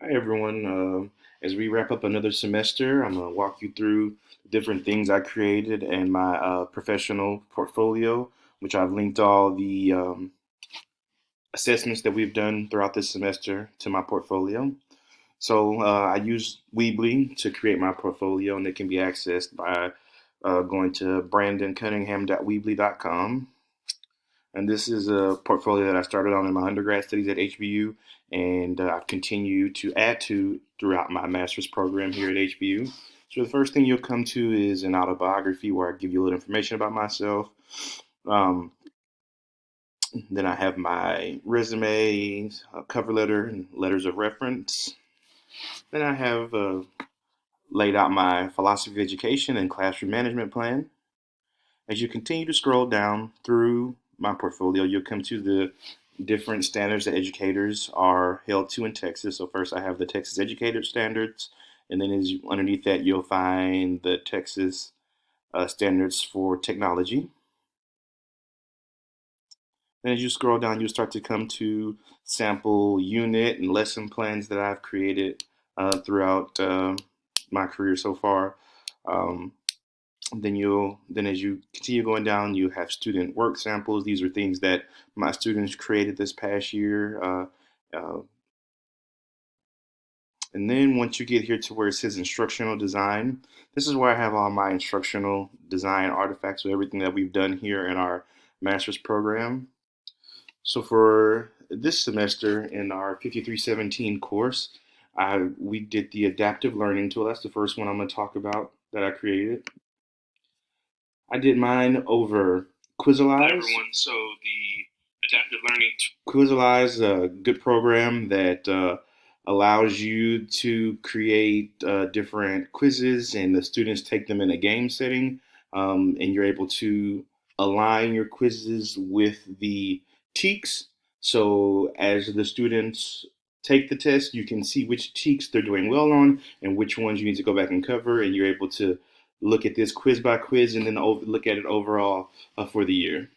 Hi everyone. As we wrap up another semester, I'm going to walk you through different things I created in my professional portfolio, which I've linked all the assessments that we've done throughout this semester to my portfolio. So I use Weebly to create my portfolio, and it can be accessed by going to brandoncunningham.weebly.com. And this is a portfolio that I started on in my undergrad studies at HBU, and I've continued to add to throughout my master's program here at HBU. So the first thing you'll come to is an autobiography where I give you a little information about myself. Um, then I have my resume, cover letter, and letters of reference. Then I have laid out my philosophy of education and classroom management plan. As you continue to scroll down through my portfolio, you'll come to the different standards that educators are held to in Texas. So first I have the Texas Educator Standards, and then underneath that you'll find the Texas Standards for Technology. Then as you scroll down, you'll start to come to sample unit and lesson plans that I've created throughout my career so far. Um, then as you continue going down, you have student work samples. These are things that my students created this past year. Uh, and then once you get here to where it says instructional design, this is where I have all my instructional design artifacts, so everything that we've done here in our master's program. So for this semester in our 5317 course, we did the adaptive learning tool. That's the first one I'm going to talk about that I created. I did mine over Quizalize. Everyone, so the adaptive learning Quizalize is a good program that allows you to create different quizzes, and the students take them in a game setting, and you're able to align your quizzes with the TEKS. So as the students take the test, you can see which TEKS they're doing well on and which ones you need to go back and cover, and you're able to look at this quiz by quiz and then look at it overall for the year.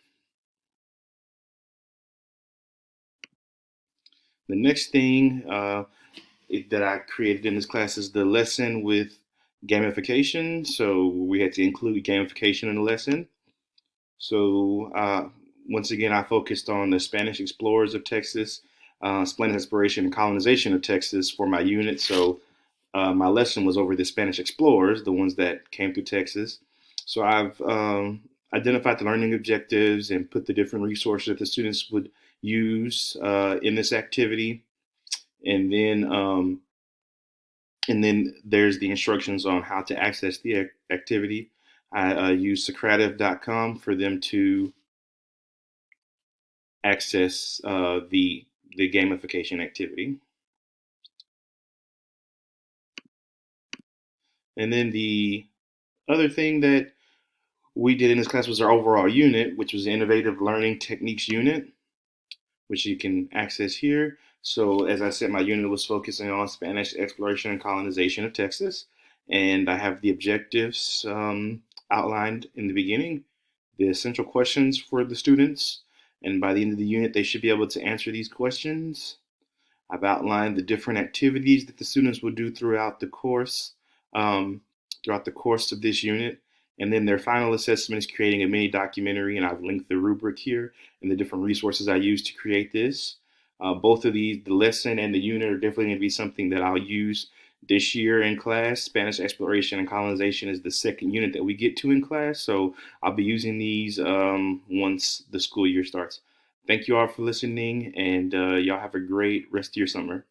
The next thing that I created in this class is the lesson with gamification. So we had to include gamification in the lesson. So once again, I focused on the Spanish explorers of Texas, Spanish exploration and colonization of Texas for my unit. So my lesson was over the Spanish explorers, the ones that came through Texas. So I've identified the learning objectives and put the different resources that the students would use in this activity, and then um, and then there's the instructions on how to access the activity. I use Socrative.com for them to access the gamification activity. And then the other thing that we did in this class was our overall unit, which was the Innovative Learning Techniques unit, which you can access here. So as I said, my unit was focusing on Spanish exploration and colonization of Texas. And I have the objectives outlined in the beginning, the essential questions for the students. And by the end of the unit, they should be able to answer these questions. I've outlined the different activities that the students will do um, throughout the course of this unit. And then their final assessment is creating a mini documentary, and I've linked the rubric here and the different resources I used to create this. Both of these, the lesson and the unit, are definitely going to be something that I'll use this year in class. Spanish exploration and colonization is the second unit that we get to in class, so I'll be using these once the school year starts. Thank you all for listening, and y'all have a great rest of your summer.